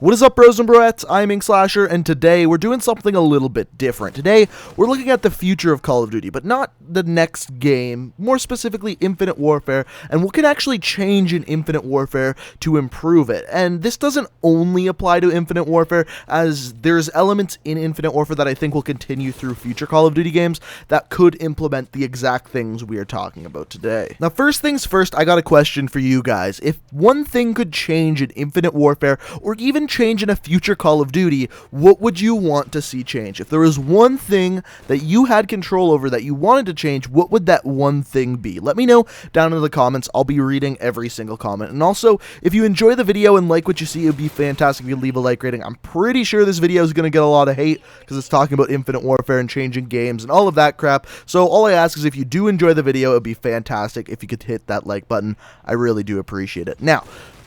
What is up, bros and broettes? I'm Inkslasher, and today we're doing something a little bit different. Today, we're looking at the future of Call of Duty, but not the next game, more specifically Infinite Warfare, and what can actually change in Infinite Warfare to improve it. And this doesn't only apply to Infinite Warfare, as there's elements in Infinite Warfare that I think will continue through future Call of Duty games that could implement the exact things we are talking about today. Now, first things first, I got a question for you guys. If one thing could change in Infinite Warfare, or even change in a future Call of Duty, what would you want to see change? If there was one thing that you had control over that you wanted to change, what would that one thing be? Let me know down in the comments. I'll be reading every single comment. And also, if you enjoy the video and like what you see, it would be fantastic if you leave a like rating. I'm pretty sure this video is going to get a lot of hate because it's talking about Infinite Warfare and changing games and all of that crap. So all I ask is if you do enjoy the video, it would be fantastic if you could hit that like button. I really do appreciate it. Now,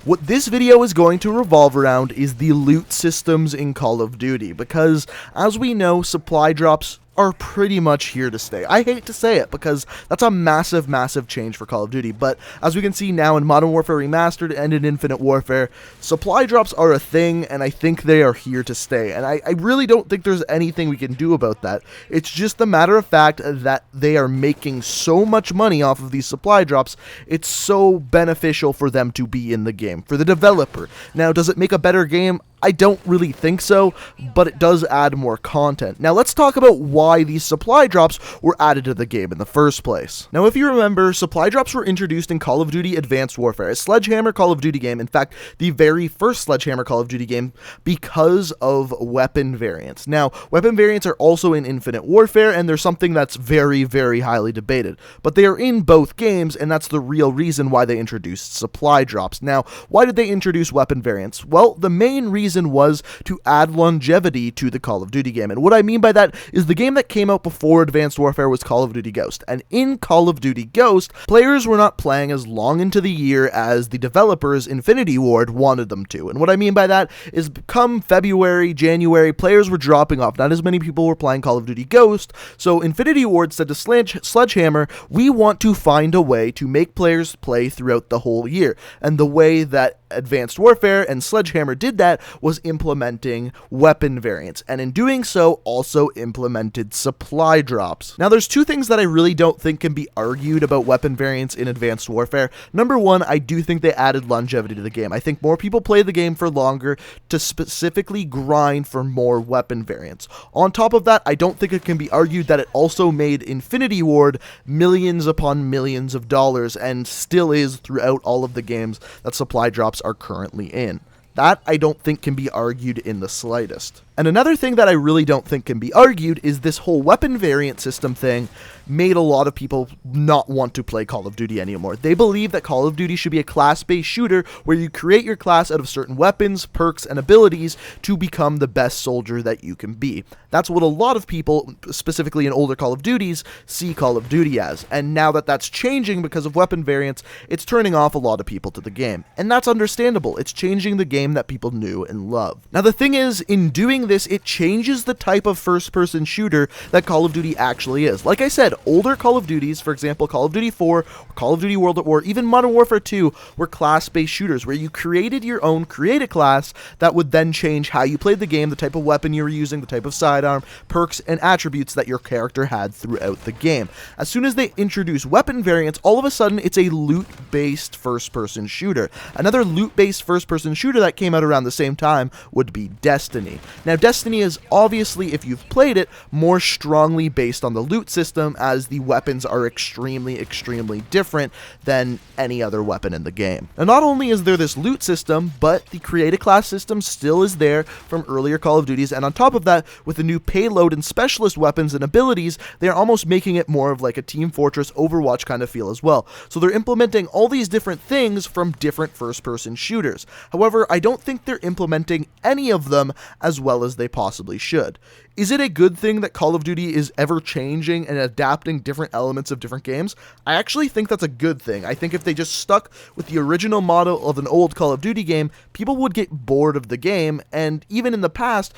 what this video is going to revolve around is the loot systems in Call of Duty, because as we know, supply drops are pretty much here to stay. I hate to say it because that's a massive, massive change for Call of Duty, but as we can see now in Modern Warfare Remastered and in Infinite Warfare, supply drops are a thing, and I think they are here to stay, and I really don't think there's anything we can do about that. It's just the matter of fact that they are making so much money off of these supply drops, it's so beneficial for them to be in the game, for the developer. Now, does it make a better game? I don't really think so, but it does add more content. Now let's talk about why these supply drops were added to the game in the first place. Now, if you remember, supply drops were introduced in Call of Duty Advanced Warfare, a Sledgehammer Call of Duty game, in fact, the very first Sledgehammer Call of Duty game, because of weapon variants. Now, weapon variants are also in Infinite Warfare, and they're something that's very, very highly debated, but they are in both games, and that's the real reason why they introduced supply drops. Now, why did they introduce weapon variants? Well, the main reason was to add longevity to the Call of Duty game. And what I mean by that is the game that came out before Advanced Warfare was Call of Duty Ghost. And in Call of Duty Ghost, players were not playing as long into the year as the developers, Infinity Ward, wanted them to. And what I mean by that is come February, January, players were dropping off. Not as many people were playing Call of Duty Ghost. So Infinity Ward said to Sledgehammer, we want to find a way to make players play throughout the whole year. And the way that Advanced Warfare and Sledgehammer did that was implementing weapon variants, and in doing so also implemented supply drops. Now, there's two things that I really don't think can be argued about weapon variants in Advanced Warfare. Number one, I do think they added longevity to the game. I think more people play the game for longer to specifically grind for more weapon variants. On top of that, I don't think it can be argued that it also made Infinity Ward millions upon millions of dollars, and still is throughout all of the games that supply drops are currently in. That I don't think can be argued in the slightest. And another thing that I really don't think can be argued is this whole weapon variant system thing made a lot of people not want to play Call of Duty anymore. They believe that Call of Duty should be a class-based shooter where you create your class out of certain weapons, perks, and abilities to become the best soldier that you can be. That's what a lot of people, specifically in older Call of Duties, see Call of Duty as. And now that that's changing because of weapon variants, it's turning off a lot of people to the game. And that's understandable. It's changing the game that people knew and love. Now, the thing is, in doing this, it changes the type of first-person shooter that Call of Duty actually is. Like I said, older Call of Duties, for example, Call of Duty 4, Call of Duty World at War, even Modern Warfare 2, were class-based shooters where you created your own created class that would then change how you played the game, the type of weapon you were using, the type of sidearm, perks, and attributes that your character had throughout the game. As soon as they introduce weapon variants, all of a sudden it's a loot-based first-person shooter. Another loot-based first-person shooter that came out around the same time would be Destiny. Now, Destiny is obviously, if you've played it, more strongly based on the loot system, as the weapons are extremely, extremely different than any other weapon in the game. And not only is there this loot system, but the create a class system still is there from earlier Call of Duties, and on top of that, with the new payload and specialist weapons and abilities, they're almost making it more of like a Team Fortress Overwatch kind of feel as well. So they're implementing all these different things from different first-person shooters. However, I don't think they're implementing any of them as well well as they possibly should. Is it a good thing that Call of Duty is ever changing and adapting different elements of different games? I actually think that's a good thing. I think if they just stuck with the original model of an old Call of Duty game, people would get bored of the game, and even in the past,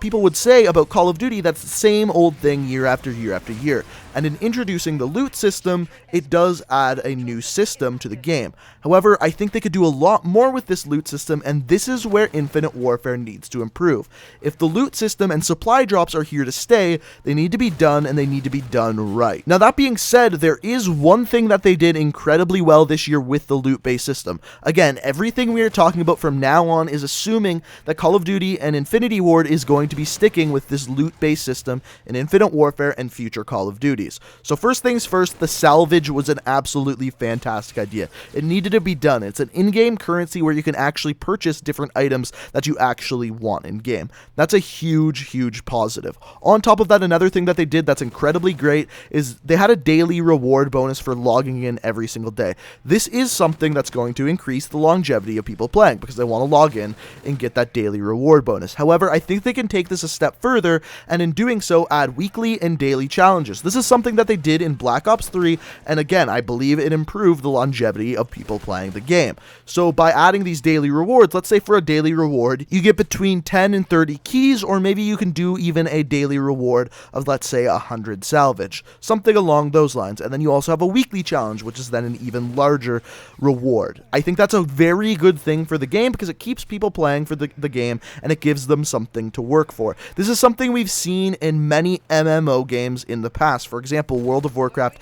people would say about Call of Duty that's the same old thing year after year after year. And in introducing the loot system, it does add a new system to the game. However, I think they could do a lot more with this loot system, and this is where Infinite Warfare needs to improve. If the loot system and supply drops are here to stay, they need to be done, and they need to be done right. Now, that being said, there is one thing that they did incredibly well this year with the loot-based system. Again, everything we are talking about from now on is assuming that Call of Duty and Infinity Ward is going to be sticking with this loot-based system in Infinite Warfare and future Call of Duties. So first things first, the Salvage was an absolutely fantastic idea. It needed to be done. It's an in-game currency where you can actually purchase different items that you actually want in-game. That's a huge, huge positive. On top of that, another thing that they did that's incredibly great is they had a daily reward bonus for logging in every single day. This is something that's going to increase the longevity of people playing because they want to log in and get that daily reward bonus. However, I think they can take this a step further, and in doing so, add weekly and daily challenges. This is something that they did in Black Ops 3, and again, I believe it improved the longevity of people playing the game. So by adding these daily rewards, let's say for a daily reward, you get between 10 and 30 keys, or maybe you can do even a daily reward of, let's say, 100 salvage. Something along those lines. And then you also have a weekly challenge, which is then an even larger reward. I think that's a very good thing for the game because it keeps people playing for the game, and it gives them something to work for. This is something we've seen in many MMO games in the past. For example, World of Warcraft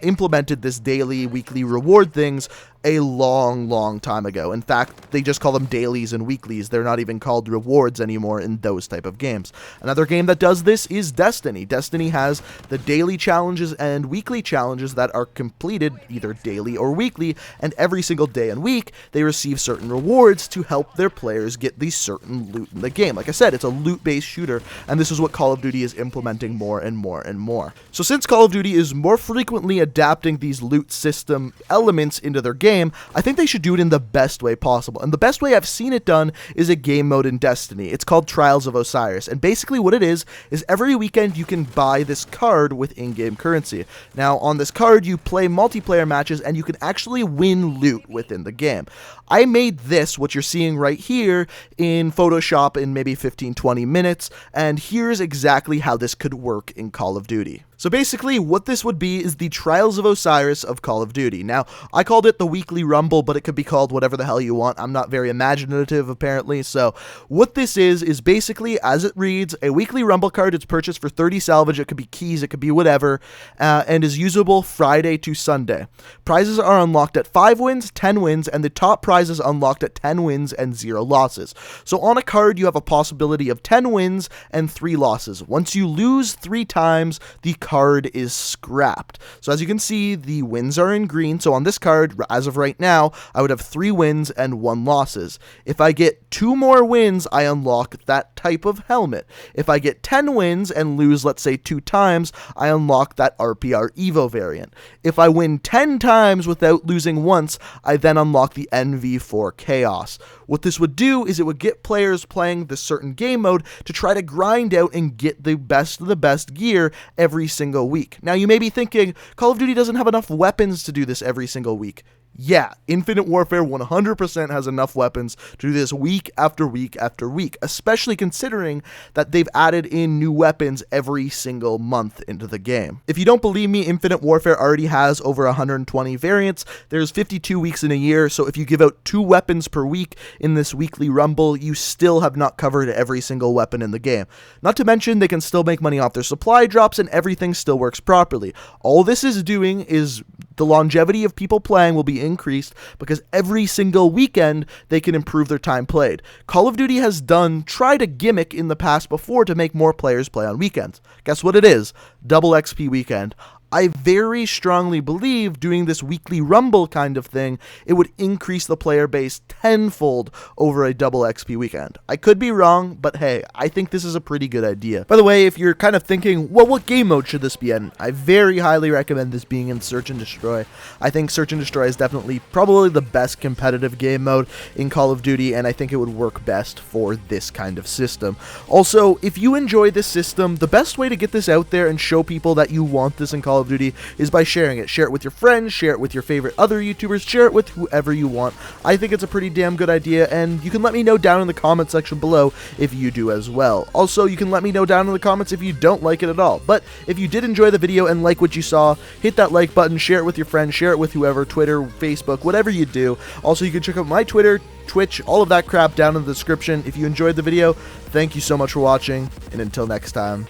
implemented this daily, weekly reward things a long time ago. In fact, they just call them dailies and weeklies. They're not even called rewards anymore in those type of games. Another game that does this is Destiny. Destiny has the daily challenges and weekly challenges that are completed either daily or weekly, and every single day and week, they receive certain rewards to help their players get these certain loot in the game. Like I said, it's a loot-based shooter, and this is what Call of Duty is implementing more and more and more. So since Call of Duty is more frequently adapting these loot system elements into their game, I think they should do it in the best way possible. And the best way I've seen it done is a game mode in Destiny. It's called Trials of Osiris. And basically what it is every weekend you can buy this card with in-game currency. Now, on this card, you play multiplayer matches and you can actually win loot within the game. I made this, what you're seeing right here, in Photoshop in maybe 15-20 minutes, and here's exactly how this could work in Call of Duty. So basically, what this would be is the Trials of Osiris of Call of Duty. Now, I called it the Weekly Rumble, but it could be called whatever the hell you want. I'm not very imaginative, apparently. So what this is basically, as it reads, a Weekly Rumble card. It's purchased for 30 salvage. It could be keys, it could be whatever, and is usable Friday to Sunday. Prizes are unlocked at 5 wins, 10 wins, and the top prize is unlocked at 10 wins and 0 losses. So on a card, you have a possibility of 10 wins and 3 losses. Once you lose 3 times, the card is scrapped. So as you can see, the wins are in green. So on this card, as of right now, I would have 3 wins and 1 losses. If I get 2 more wins, I unlock that type of helmet. If I get 10 wins and lose, let's say, 2 times, I unlock that RPR Evo variant. If I win 10 times without losing once, I then unlock the NV4 Chaos. What this would do is it would get players playing this certain game mode to try to grind out and get the best of the best gear every single week. Now, you may be thinking, Call of Duty doesn't have enough weapons to do this every single week. Yeah, Infinite Warfare 100% has enough weapons to do this week after week after week, especially considering that they've added in new weapons every single month into the game. If you don't believe me, Infinite Warfare already has over 120 variants. There's 52 weeks in a year, so if you give out 2 weapons per week in this weekly rumble, you still have not covered every single weapon in the game. Not to mention, they can still make money off their supply drops and everything still works properly. All this is doing is the longevity of people playing will be increased because every single weekend they can improve their time played. Call of Duty has tried a gimmick in the past before to make more players play on weekends. Guess what it is? Double XP weekend. I very strongly believe doing this weekly rumble kind of thing, it would increase the player base tenfold over a double XP weekend. I could be wrong, but hey, I think this is a pretty good idea. By the way, if you're kind of thinking, well, what game mode should this be in? I very highly recommend this being in Search and Destroy. I think Search and Destroy is definitely probably the best competitive game mode in Call of Duty, and I think it would work best for this kind of system. Also, if you enjoy this system, the best way to get this out there and show people that you want this in Call of Duty is by sharing it. Share it with your friends, share it with your favorite other YouTubers, share it with whoever you want. I think it's a pretty damn good idea, and you can let me know down in the comment section below if you do as well. Also, you can let me know down in the comments if you don't like it at all. But if you did enjoy the video and like what you saw, hit that like button, share it with your friends, share it with whoever, Twitter, Facebook, whatever you do. Also, you can check out my Twitter, Twitch, all of that crap down in the description. If you enjoyed the video, thank you so much for watching, and until next time,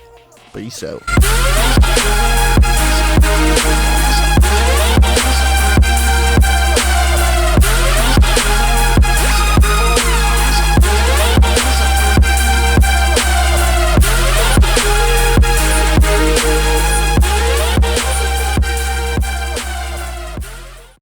peace out.